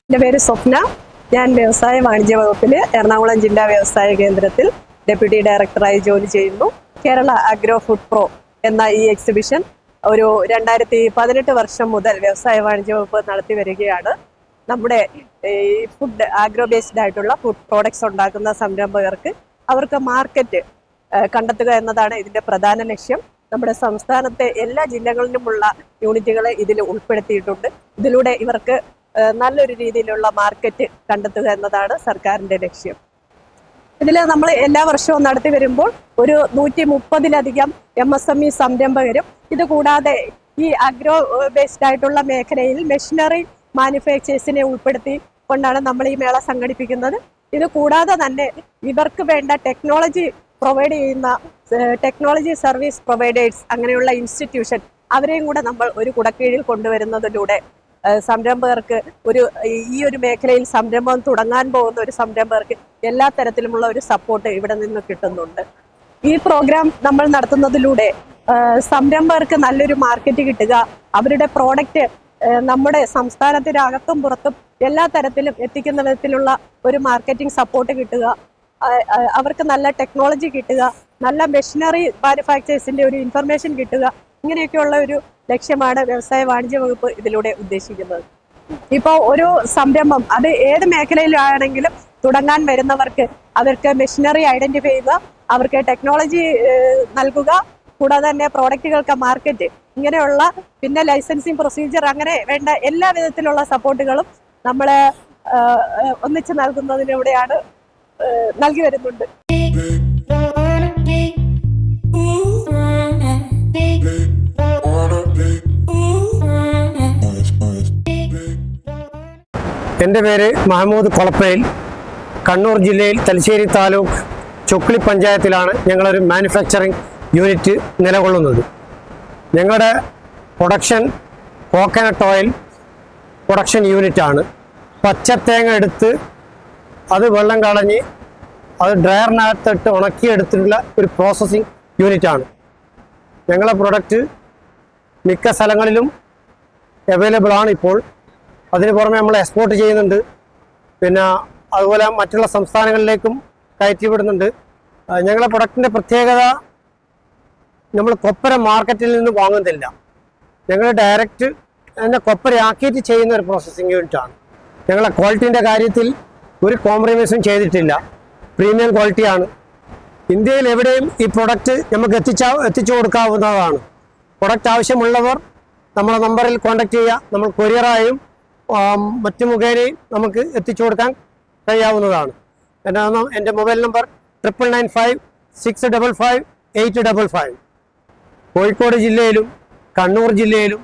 എൻ്റെ പേര് സ്വപ്ന. ഞാൻ വ്യവസായ വാണിജ്യ വകുപ്പിൽ എറണാകുളം ജില്ലാ വ്യവസായ കേന്ദ്രത്തിൽ ഡെപ്യൂട്ടി ഡയറക്ടറായി ജോലി ചെയ്യുന്നു. കേരള അഗ്രോ ഫുഡ് പ്രോ എന്ന ഈ എക്സിബിഷൻ ഒരു 2018 വർഷം മുതൽ വ്യവസായ വാണിജ്യ വകുപ്പ് നടത്തി വരികയാണ്. നമ്മുടെ ഈ ഫുഡ് ആഗ്രോ ബേസ്ഡ് ആയിട്ടുള്ള ഫുഡ് പ്രോഡക്ട്സ് ഉണ്ടാക്കുന്ന സംരംഭകർക്ക് അവർക്ക് മാർക്കറ്റ് കണ്ടെത്തുക എന്നതാണ് ഇതിൻ്റെ പ്രധാന ലക്ഷ്യം. നമ്മുടെ സംസ്ഥാനത്തെ എല്ലാ ജില്ലകളിലുമുള്ള യൂണിറ്റുകളെ ഇതിൽ ഉൾപ്പെടുത്തിയിട്ടുണ്ട്. ഇതിലൂടെ ഇവർക്ക് നല്ലൊരു രീതിയിലുള്ള മാർക്കറ്റ് കണ്ടെത്തുക എന്നതാണ് സർക്കാരിൻ്റെ ലക്ഷ്യം. ഇതിൽ നമ്മൾ എല്ലാ വർഷവും നടത്തി വരുമ്പോൾ ഒരു 130-ലധികം MSME സംരംഭകരും ഇതുകൂടാതെ ഈ അഗ്രോ ബേസ്ഡ് ആയിട്ടുള്ള മേഖലയിൽ മെഷീനറി മാനുഫാക്ചേഴ്സിനെ ഉൾപ്പെടുത്തി കൊണ്ടാണ് നമ്മൾ ഈ മേള സംഘടിപ്പിക്കുന്നത്. ഇത് കൂടാതെ തന്നെ ഇവർക്ക് വേണ്ട ടെക്നോളജി പ്രൊവൈഡ് ചെയ്യുന്ന ടെക്നോളജി സർവീസ് പ്രൊവൈഡേഴ്സ് അങ്ങനെയുള്ള ഇൻസ്റ്റിറ്റ്യൂഷൻ അവരെയും കൂടെ നമ്മൾ ഒരു കുടക്കീഴിൽ കൊണ്ടുവരുന്നതിലൂടെ സംരംഭകർക്ക് ഈ ഒരു മേഖലയിൽ സംരംഭം തുടങ്ങാൻ പോകുന്ന ഒരു സംരംഭകർക്ക് എല്ലാ തരത്തിലുമുള്ള ഒരു സപ്പോർട്ട് ഇവിടെ നിന്ന് കിട്ടുന്നുണ്ട്. ഈ പ്രോഗ്രാം നമ്മൾ നടത്തുന്നതിലൂടെ സംരംഭകർക്ക് നല്ലൊരു മാർക്കറ്റ് കിട്ടുക, അവരുടെ പ്രോഡക്റ്റ് നമ്മുടെ സംസ്ഥാനത്തിനകത്തും പുറത്തും എല്ലാ തരത്തിലും എത്തിക്കുന്ന വിധത്തിലുള്ള ഒരു മാർക്കറ്റിംഗ് സപ്പോർട്ട് കിട്ടുക, അവർക്ക് നല്ല ടെക്നോളജി കിട്ടുക, നല്ല മെഷീനറി മാനുഫാക്ചേഴ്സിന്റെ ഒരു ഇൻഫർമേഷൻ കിട്ടുക, ഇങ്ങനെയൊക്കെയുള്ള ഒരു ലക്ഷ്യമാണ് വ്യവസായ വാണിജ്യ വകുപ്പ് ഇതിലൂടെ ഉദ്ദേശിക്കുന്നത്. ഇപ്പോൾ ഒരു സംരംഭം അത് ഏത് മേഖലയിലാണെങ്കിലും തുടങ്ങാൻ വരുന്നവർക്ക് അവർക്ക് മെഷീനറി ഐഡന്റിഫൈ ചെയ്യുക, അവർക്ക് ടെക്നോളജി നൽകുക, കൂടാതെ തന്നെ പ്രോഡക്റ്റുകൾക്ക് മാർക്കറ്റ്, ഇങ്ങനെയുള്ള പിന്നെ ലൈസൻസിങ് പ്രൊസീജിയർ, അങ്ങനെ വേണ്ട എല്ലാ വിധത്തിലുള്ള സപ്പോർട്ടുകളും നമ്മൾ ഒന്നിച്ച് നൽകുന്നതിലൂടെയാണ് നൽകി വരുന്നുണ്ട്. എൻ്റെ പേര് മഹമ്മൂദ് കൊളപ്പയിൽ. കണ്ണൂർ ജില്ലയിൽ തലശ്ശേരി താലൂക്ക് ചൊക്ലി പഞ്ചായത്തിലാണ് ഞങ്ങളൊരു മാനുഫാക്ചറിങ് യൂണിറ്റ് നിലകൊള്ളുന്നത്. ഞങ്ങളുടെ പ്രൊഡക്ഷൻ കോക്കനട്ട് ഓയിൽ പ്രൊഡക്ഷൻ യൂണിറ്റാണ്. പച്ചത്തേങ്ങ എടുത്ത് അത് വെള്ളം കളഞ്ഞ് അത് ഡ്രയറിനകത്തിട്ട് ഉണക്കിയെടുത്തിട്ടുള്ള ഒരു പ്രോസസ്സിങ് യൂണിറ്റാണ്. ഞങ്ങളുടെ പ്രൊഡക്റ്റ് മിക്ക സ്ഥലങ്ങളിലും അവൈലബിൾ ആണ് ഇപ്പോൾ. അതിന് പുറമെ നമ്മൾ എക്സ്പോർട്ട് ചെയ്യുന്നുണ്ട്. പിന്നെ അതുപോലെ മറ്റുള്ള സംസ്ഥാനങ്ങളിലേക്കും കയറ്റിവിടുന്നുണ്ട്. ഞങ്ങളുടെ പ്രൊഡക്റ്റിൻ്റെ പ്രത്യേകത, നമ്മൾ കൊപ്പര മാർക്കറ്റിൽ നിന്ന് വാങ്ങുന്നില്ല. ഞങ്ങൾ ഡയറക്റ്റ് തന്നെ കൊപ്പരയാക്കിയിട്ട് ചെയ്യുന്ന ഒരു പ്രോസസ്സിങ് യൂണിറ്റാണ്. ഞങ്ങളെ ക്വാളിറ്റീൻ്റെ കാര്യത്തിൽ ഒരു കോംപ്രമൈസും ചെയ്തിട്ടില്ല. പ്രീമിയം ക്വാളിറ്റിയാണ്. ഇന്ത്യയിൽ എവിടെയും ഈ പ്രൊഡക്റ്റ് നമുക്ക് എത്തിച്ചു കൊടുക്കാവുന്നതാണ്. പ്രൊഡക്റ്റ് ആവശ്യമുള്ളവർ നമ്മളെ നമ്പറിൽ കോൺടാക്ട് ചെയ്യുക. നമ്മൾ കൊറിയറായും മറ്റു മുഖേനയും നമുക്ക് എത്തിച്ചു കൊടുക്കാൻ കഴിയാവുന്നതാണ്. എൻ്റെ മൊബൈൽ നമ്പർ 9956555855. കോഴിക്കോട് ജില്ലയിലും കണ്ണൂർ ജില്ലയിലും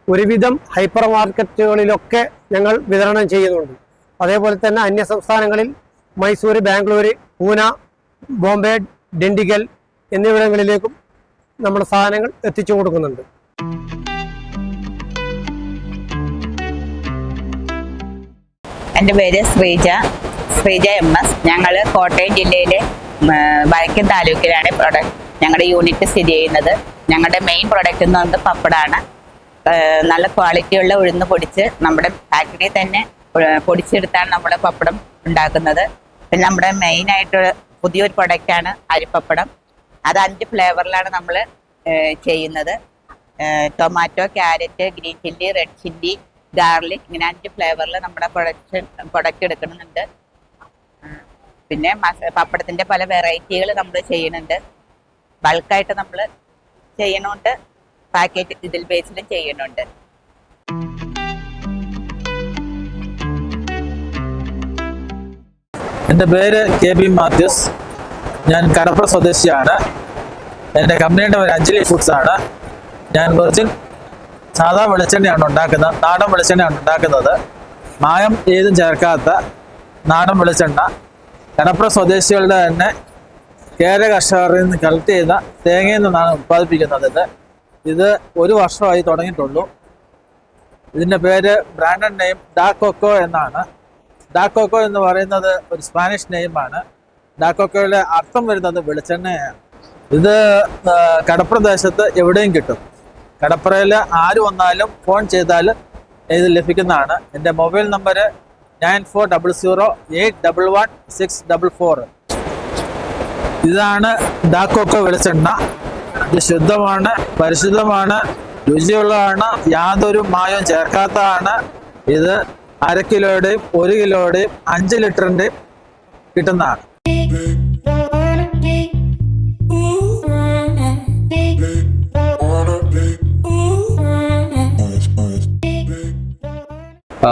ഒരുവിധം ഹൈപ്പർ മാർക്കറ്റുകളിലൊക്കെ ഞങ്ങൾ വിതരണം ചെയ്യുന്നുണ്ട്. അതേപോലെ തന്നെ അന്യ സംസ്ഥാനങ്ങളിൽ മൈസൂർ, ബാംഗ്ലൂർ, പൂന, ബോംബെ, ഡിണ്ടിഗൽ എന്നിവിടങ്ങളിലേക്കും നമ്മുടെ സാധനങ്ങൾ എത്തിച്ചു കൊടുക്കുന്നുണ്ട്. എൻ്റെ പേര് ശ്രീജ MS. ഞങ്ങൾ കോട്ടയം ജില്ലയിലെ വൈക്കം താലൂക്കിലാണ് ഞങ്ങളുടെ യൂണിറ്റ് സ്ഥിതി ചെയ്യുന്നത്. ഞങ്ങളുടെ മെയിൻ പ്രൊഡക്റ്റ് എന്ന് പറയുന്നത് പപ്പടമാണ്. നല്ല ക്വാളിറ്റിയുള്ള ഉഴുന്ന് പൊടിച്ച് നമ്മുടെ ഫാക്ടറിയിൽ തന്നെ പൊടിച്ചെടുത്താണ് നമ്മുടെ പപ്പടം ഉണ്ടാക്കുന്നത്. പിന്നെ നമ്മുടെ മെയിനായിട്ട് പുതിയൊരു പ്രൊഡക്റ്റാണ് അരിപ്പപ്പടം. അത് 5 ഫ്ലേവറിലാണ് നമ്മൾ ചെയ്യുന്നത്. Tomato, carrot, green chilli, red chilli, garlic, ഇങ്ങനെ 5 ഫ്ലേവറിൽ നമ്മുടെ പ്രൊഡക്റ്റ് എടുക്കുന്നുണ്ട്. പിന്നെ പപ്പടത്തിൻ്റെ പല വെറൈറ്റികൾ നമ്മൾ ചെയ്യുന്നുണ്ട്. ബൾക്കായിട്ട് നമ്മൾ ചെയ്യണുണ്ട്, പാക്കറ്റ് ഇതിൽ ബേസിലും ചെയ്യുന്നുണ്ട്. എൻ്റെ പേര് KB മാത്യൂസ്. ഞാൻ കടപ്പുറ സ്വദേശിയാണ്. എൻ്റെ കമ്പനിയുടെ പേര് അഞ്ജലി ഫുഡ്സ് ആണ്. ഞാൻ വെർജിൻ സാധാ വെളിച്ചെണ്ണയാണ് ഉണ്ടാക്കുന്നത്, നാടൻ വെളിച്ചെണ്ണയാണ് ഉണ്ടാക്കുന്നത്. മായം ഏതും ചേർക്കാത്ത നാടൻ വെളിച്ചെണ്ണ, കടപ്പുറ സ്വദേശികളുടെ തന്നെ കേര കർഷകരിൽ നിന്ന് കളക്ട് ചെയ്ത തേങ്ങയിൽ നിന്നാണ് ഉത്പാദിപ്പിക്കുന്നത്. ഇത് 1 വർഷമായി തുടങ്ങിയിട്ടുള്ളൂ. ഇതിൻ്റെ പേര് ബ്രാൻഡഡ് നെയിം ഡാക്കൊക്കോ എന്നാണ്. ഡാക്കൊക്കോ എന്ന് പറയുന്നത് ഒരു സ്പാനിഷ് നെയിമാണ്. ഡാക്കൊക്കോയുടെ അർത്ഥം വരുന്നത് വെളിച്ചെണ്ണയാണ്. ഇത് കടപ്രദേശത്ത് എവിടെയും കിട്ടും. കടപ്പുറയിൽ ആര് വന്നാലും ഫോൺ ചെയ്താൽ ഇത് ലഭിക്കുന്നതാണ്. എൻ്റെ മൊബൈൽ നമ്പർ 9400811644. ഇതാണ് ഡാക്കൊക്കെ വെളിച്ചെണ്ണ. ഇത് ശുദ്ധമാണ്, പരിശുദ്ധമാണ്, രുചിയുള്ളതാണ്, യാതൊരു മായവും ചേർക്കാത്തതാണ്. ഇത് 1/2 കിലോയുടെയും 1 കിലോയുടെയും 5 ലിറ്ററിൻ്റെയും കിട്ടുന്നതാണ്.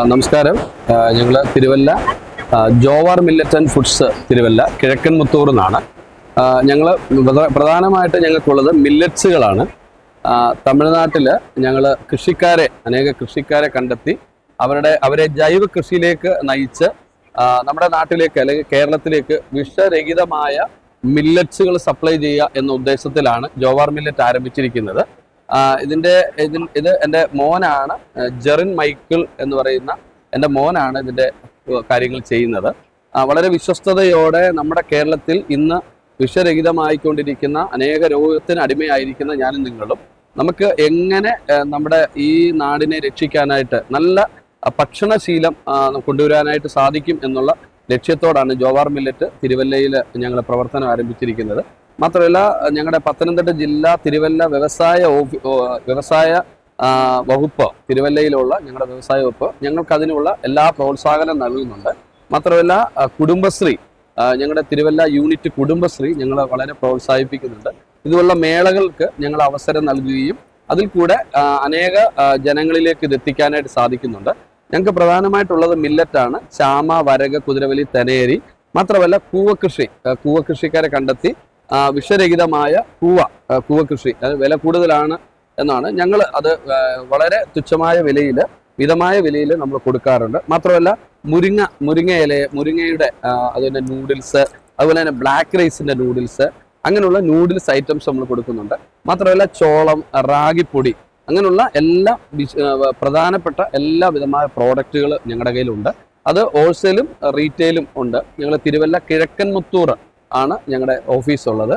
നമസ്കാരം. ഞങ്ങൾ Thiruvalla Jowar millet and foods Thiruvalla കിഴക്കൻ മുത്തൂർ നിന്നാണ്. ഞങ്ങൾ പ്രധാനമായിട്ട് ഞങ്ങൾക്കുള്ളത് മില്ലറ്റ്സുകളാണ്. തമിഴ്നാട്ടിൽ ഞങ്ങൾ അനേക കൃഷിക്കാരെ കണ്ടെത്തി അവരെ ജൈവ കൃഷിയിലേക്ക് നയിച്ച് നമ്മുടെ നാട്ടിലേക്ക് അല്ലെങ്കിൽ കേരളത്തിലേക്ക് വിഷരഹിതമായ മില്ലറ്റ്സുകൾ സപ്ലൈ ചെയ്യുക എന്ന ഉദ്ദേശത്തിലാണ് ജോവാർ മില്ലറ്റ് ആരംഭിച്ചിരിക്കുന്നത്. ഇത് എൻ്റെ മോനാണ്, ജെറിൻ മൈക്കിൾ എന്ന് പറയുന്ന എൻ്റെ മോനാണ് ഇതിൻ്റെ കാര്യങ്ങൾ ചെയ്യുന്നത്. വളരെ വിശ്വസ്തയോടെ നമ്മുടെ കേരളത്തിൽ ഇന്ന് വിഷരഹിതമായിക്കൊണ്ടിരിക്കുന്ന അനേക രോഗത്തിന് അടിമയായിരിക്കുന്ന ഞാനും നിങ്ങളും നമുക്ക് എങ്ങനെ നമ്മുടെ ഈ നാടിനെ രക്ഷിക്കാനായിട്ട് നല്ല ഭക്ഷണശീലം കൊണ്ടുവരാനായിട്ട് സാധിക്കും എന്നുള്ള ലക്ഷ്യത്തോടാണ് ജോവാർ മില്ലറ്റ് തിരുവല്ലയിൽ ഞങ്ങൾ പ്രവർത്തനം ആരംഭിച്ചിരിക്കുന്നത്. മാത്രമല്ല, ഞങ്ങളുടെ പത്തനംതിട്ട ജില്ലാ തിരുവല്ല വ്യവസായ വകുപ്പ്, തിരുവല്ലയിലുള്ള ഞങ്ങളുടെ വ്യവസായ വകുപ്പ് ഞങ്ങൾക്കതിനുള്ള എല്ലാ പ്രോത്സാഹനം നൽകുന്നുണ്ട്. മാത്രമല്ല, കുടുംബശ്രീ, ഞങ്ങളുടെ തിരുവല്ല യൂണിറ്റ് കുടുംബശ്രീ ഞങ്ങൾ വളരെ പ്രോത്സാഹിപ്പിക്കുന്നുണ്ട്. ഇതുപോലുള്ള മേളകൾക്ക് ഞങ്ങൾ അവസരം നൽകുകയും അതിൽ കൂടെ അനേക ജനങ്ങളിലേക്ക് ഇത് എത്തിക്കാനായിട്ട് സാധിക്കുന്നുണ്ട്. ഞങ്ങൾക്ക് പ്രധാനമായിട്ടുള്ളത് മില്ലറ്റാണ്. ചാമ, വരക്, കുതിരവലി, തെനേരി. മാത്രമല്ല, കൂവകൃഷിക്കാരെ കണ്ടെത്തി വിഷരഹിതമായ കൂവ കൃഷി, അത് വില കൂടുതലാണ് എന്നാണ്. ഞങ്ങൾ അത് വളരെ തുച്ഛമായ വിലയിൽ, മിതമായ വിലയിൽ നമ്മൾ കൊടുക്കാറുണ്ട്. മാത്രമല്ല, മുരിങ്ങയുടെ അതുപോലെ നൂഡിൽസ്, അതുപോലെ തന്നെ ബ്ലാക്ക് റൈസിൻ്റെ നൂഡിൽസ്, അങ്ങനെയുള്ള നൂഡിൽസ് ഐറ്റംസ് നമ്മൾ കൊടുക്കുന്നുണ്ട്. മാത്രമല്ല, ചോളം, റാഗിപ്പൊടി, അങ്ങനെയുള്ള എല്ലാ പ്രധാനപ്പെട്ട എല്ലാ വിധമായ പ്രോഡക്റ്റുകൾ ഞങ്ങളുടെ കയ്യിലുണ്ട്. അത് ഹോൾസെയിലും റീറ്റെയിലും ഉണ്ട്. ഞങ്ങൾ തിരുവല്ല കിഴക്കൻ മുത്തൂർ ആണ് ഞങ്ങളുടെ ഓഫീസ് ഉള്ളത്.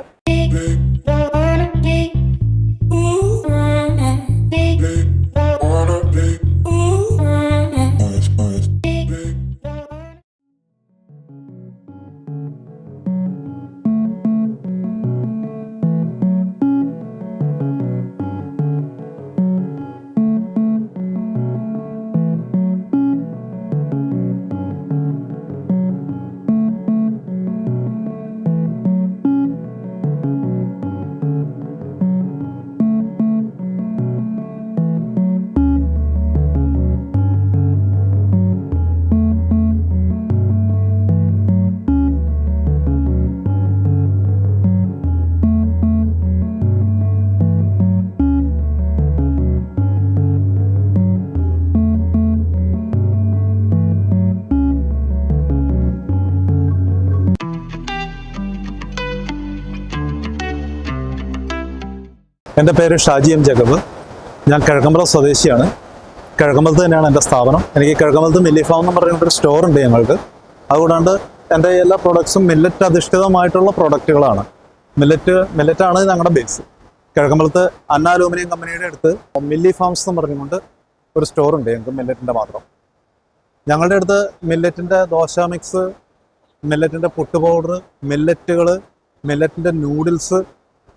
എൻ്റെ പേര് ഷാജി എം ജഗബ്. ഞാൻ കിഴക്കമ്പലം സ്വദേശിയാണ്. കിഴക്കമ്പലത്ത് തന്നെയാണ് എൻ്റെ സ്ഥാപനം. എനിക്ക് കിഴക്കമ്പലത്ത് മില്ലി ഫാം എന്ന് പറഞ്ഞൊരു സ്റ്റോർ ഉണ്ട് ഞങ്ങൾക്ക്. അതുകൂടാണ്ട് എൻ്റെ എല്ലാ പ്രോഡക്ട്സും മില്ലറ്റ് അധിഷ്ഠിതമായിട്ടുള്ള പ്രോഡക്റ്റുകളാണ്. മില്ലറ്റാണ് ഞങ്ങളുടെ ബേസ്. കിഴക്കമ്പലത്ത് അന്ന അലൂമിനിയം കമ്പനിയുടെ അടുത്ത് മില്ലി ഫാംസ് എന്ന് പറഞ്ഞുകൊണ്ട് ഒരു സ്റ്റോർ ഉണ്ട് ഞങ്ങൾക്ക്, മില്ലറ്റിൻ്റെ മാത്രം. ഞങ്ങളുടെ അടുത്ത് മില്ലറ്റിൻ്റെ ദോശ മിക്സ്, മില്ലറ്റിൻ്റെ പുട്ട് പൗഡർ, മില്ലറ്റുകൾ, മില്ലറ്റിൻ്റെ നൂഡിൽസ്,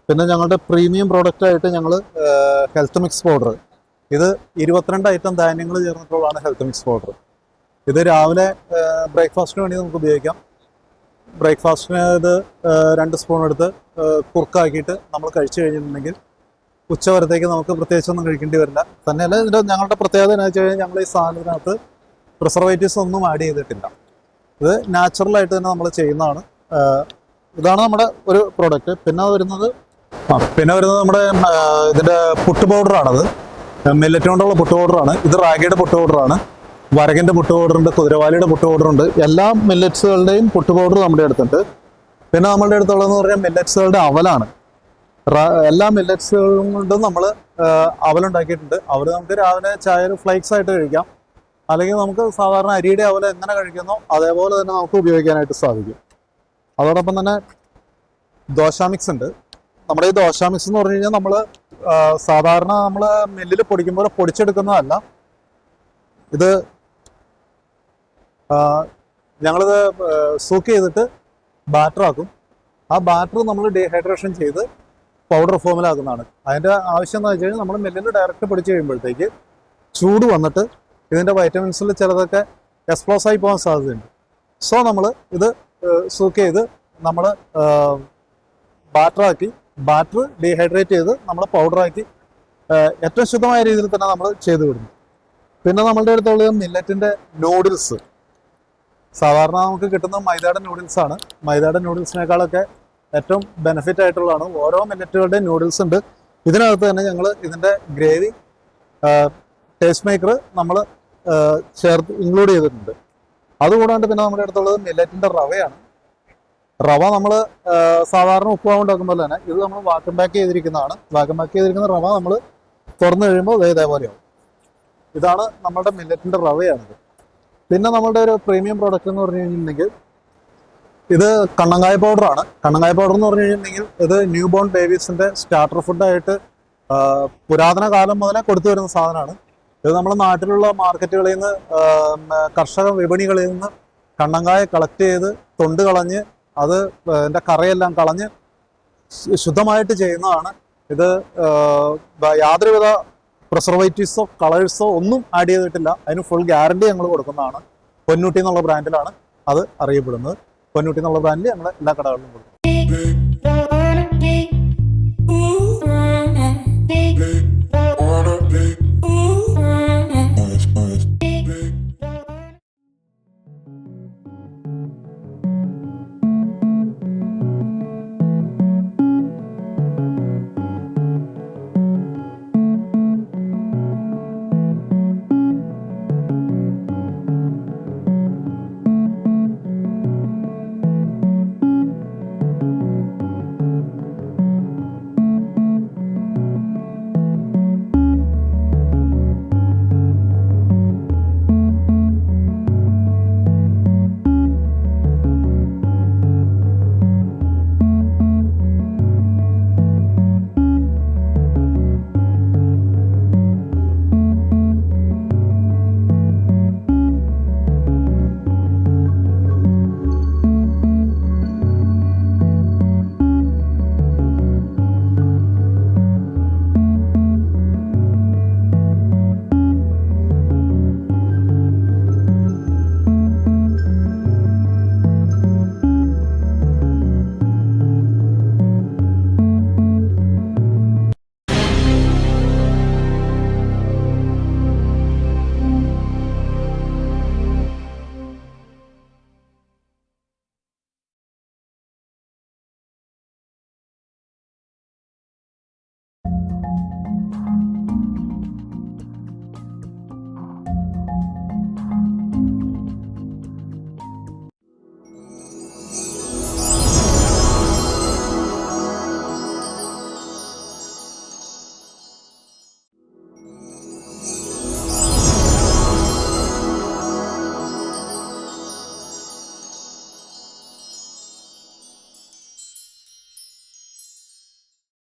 പിന്നെ ഞങ്ങളുടെ പ്രീമിയം പ്രോഡക്റ്റായിട്ട് ഞങ്ങൾ ഹെൽത്ത് മിക്സ് പൗഡർ, ഇത് 22 ഐറ്റം ധാന്യങ്ങൾ ചേർന്നിട്ടുള്ളതാണ് ഹെൽത്ത് മിക്സ് പൗഡർ. ഇത് രാവിലെ ബ്രേക്ക്ഫാസ്റ്റിന് വേണ്ടി നമുക്ക് ഉപയോഗിക്കാം. ബ്രേക്ക്ഫാസ്റ്റിന് ഇത് 2 സ്പൂൺ എടുത്ത് കുറുക്കാക്കിയിട്ട് നമ്മൾ കഴിച്ചു കഴിഞ്ഞിട്ടുണ്ടെങ്കിൽ ഉച്ചവരത്തേക്ക് നമുക്ക് പ്രത്യേകിച്ചൊന്നും കഴിക്കേണ്ടി വരില്ല. തന്നെയല്ല, ഇതിൻ്റെ ഞങ്ങളുടെ പ്രത്യേകത എന്ന് വെച്ച് കഴിഞ്ഞാൽ ഞങ്ങൾ ഈ സാധനത്തിനകത്ത് പ്രിസർവേറ്റീവ്സ് ഒന്നും ആഡ് ചെയ്തിട്ടില്ല. ഇത് നാച്ചുറലായിട്ട് തന്നെ നമ്മൾ ചെയ്യുന്നതാണ്. ഇതാണ് നമ്മുടെ ഒരു പ്രോഡക്റ്റ്. പിന്നെ വരുന്നത് നമ്മുടെ ഇതിൻ്റെ പുട്ട് പൗഡറാണത്. മില്ലറ്റ് കൊണ്ടുള്ള പുട്ട് പൗഡറാണ്. ഇത് റാഗിയുടെ പുട്ട് പൗഡറാണ്, വരകിൻ്റെ പുട്ട് പൗഡറുണ്ട്, കുതിരവാലിയുടെ പുട്ട് പൗഡറുണ്ട്. എല്ലാ മില്ലറ്റ്സുകളുടെയും പുട്ട് പൗഡർ നമ്മുടെ അടുത്തുണ്ട്. പിന്നെ നമ്മളുടെ അടുത്തുള്ളതെന്ന് പറഞ്ഞാൽ മില്ലറ്റ്സുകളുടെ അവലാണ്. എല്ലാ മില്ലറ്റ്സുകളും കൊണ്ടും നമ്മൾ അവലുണ്ടാക്കിയിട്ടുണ്ട്. അവർ നമുക്ക് രാവിലെ ചായയിൽ ഫ്ലേക്സ് ആയിട്ട് കഴിക്കാം, അല്ലെങ്കിൽ നമുക്ക് സാധാരണ അരിയുടെ അവൽ എങ്ങനെ കഴിക്കുന്നോ അതേപോലെ തന്നെ നമുക്ക് ഉപയോഗിക്കാനായിട്ട് സാധിക്കും. അതോടൊപ്പം തന്നെ ദോശ മിക്സ് ഉണ്ട്. നമ്മുടെ ഈ ദോശ മിക്സ് എന്ന് പറഞ്ഞു കഴിഞ്ഞാൽ നമ്മൾ സാധാരണ നമ്മൾ മില്ലിൽ പൊടിക്കുമ്പോൾ പൊടിച്ചെടുക്കുന്നതല്ല. ഇത് ഞങ്ങളിത് സൂക്ക് ചെയ്തിട്ട് ബാറ്ററാക്കും. ആ ബാറ്റർ നമ്മൾ ഡീഹൈഡ്രേഷൻ ചെയ്ത് പൗഡർ ഫോമിലാക്കുന്നതാണ്. അതിൻ്റെ ആവശ്യം എന്ന് വെച്ച് കഴിഞ്ഞാൽ നമ്മൾ മില്ലിൽ ഡയറക്റ്റ് പൊടിച്ച് കഴിയുമ്പോഴത്തേക്ക് ചൂട് വന്നിട്ട് ഇതിൻ്റെ വൈറ്റമിൻസിൽ ചിലതൊക്കെ എക്സ്പ്ലോസ് ആയി പോകാൻ സാധ്യതയുണ്ട്. സോ നമ്മൾ ഇത് സൂക്ക് ചെയ്ത് നമ്മൾ ബാറ്ററാക്കി, ബാറ്റർ ഡീഹൈഡ്രേറ്റ് ചെയ്ത് നമ്മൾ പൗഡറാക്കി ഏറ്റവും ശുദ്ധമായ രീതിയിൽ തന്നെ നമ്മൾ ചെയ്തു വിടുന്നു. പിന്നെ നമ്മളുടെ അടുത്തുള്ളത് മില്ലറ്റിൻ്റെ നൂഡിൽസ്. സാധാരണ നമുക്ക് കിട്ടുന്ന മൈദയുടെ നൂഡിൽസാണ്. മൈദയുടെ നൂഡിൽസിനേക്കാളൊക്കെ ഏറ്റവും ബെനിഫിറ്റ് ആയിട്ടുള്ളതാണ്. ഓരോ മില്ലറ്റുകളുടെയും നൂഡിൽസ് ഉണ്ട്. ഇതിനകത്ത് തന്നെ ഞങ്ങൾ ഇതിൻ്റെ ഗ്രേവി ടേസ്റ്റ് മേക്കർ നമ്മൾ ചേർത്ത് ഇൻക്ലൂഡ് ചെയ്തിട്ടുണ്ട്. അതുകൂടാണ്ട് പിന്നെ നമ്മുടെ അടുത്തുള്ളത് മില്ലറ്റിൻ്റെ റവയാണ്. റവ നമ്മൾ സാധാരണ ഉപ്പുമാവ് ഉണ്ടാക്കുമ്പോൾ തന്നെ ഇത് നമ്മൾ വാക്യൂം പാക്ക് ചെയ്തിരിക്കുന്നതാണ്. വാക്യൂം പാക്ക് ചെയ്തിരിക്കുന്ന റവ നമ്മൾ തുറന്നു കഴിയുമ്പോൾ ഇതേപോലെയാവും. ഇതാണ് നമ്മളുടെ മില്ലറ്റിൻ്റെ റവയാണിത്. പിന്നെ നമ്മളുടെ ഒരു പ്രീമിയം പ്രോഡക്റ്റ് എന്ന് പറഞ്ഞു കഴിഞ്ഞിട്ടുണ്ടെങ്കിൽ ഇത് കണ്ണങ്കായ പൗഡറാണ്. കണ്ണങ്കായ പൗഡർ എന്ന് പറഞ്ഞു കഴിഞ്ഞിട്ടുണ്ടെങ്കിൽ ഇത് ന്യൂ ബോൺ ബേബീസിൻ്റെ സ്റ്റാർട്ടർ ഫുഡായിട്ട് പുരാതന കാലം മുതലേ കൊടുത്തു വരുന്ന സാധനമാണ്. ഇത് നമ്മുടെ നാട്ടിലുള്ള മാർക്കറ്റുകളിൽ നിന്ന്, കർഷക വിപണികളിൽ നിന്ന് കണ്ണങ്കായ കളക്ട് ചെയ്ത് തൊണ്ട് കളഞ്ഞ് അത് എൻ്റെ കറയെല്ലാം കളഞ്ഞ് ശുദ്ധമായിട്ട് ചെയ്യുന്നതാണ്. ഇത് യാതൊരുവിധ പ്രിസർവേറ്റീവ്സോ കളേഴ്സോ ഒന്നും ആഡ് ചെയ്തിട്ടില്ല. അതിന് ഫുൾ ഗ്യാരണ്ടി ഞങ്ങൾ കൊടുക്കുന്നതാണ്. പൊന്നൂട്ടി എന്നുള്ള ബ്രാൻഡിലാണ് അത് അറിയപ്പെടുന്നത്. പൊന്നൂട്ടി എന്നുള്ള ബ്രാൻഡിൽ ഞങ്ങൾ എല്ലാ കടകളിലും കൊടുക്കും.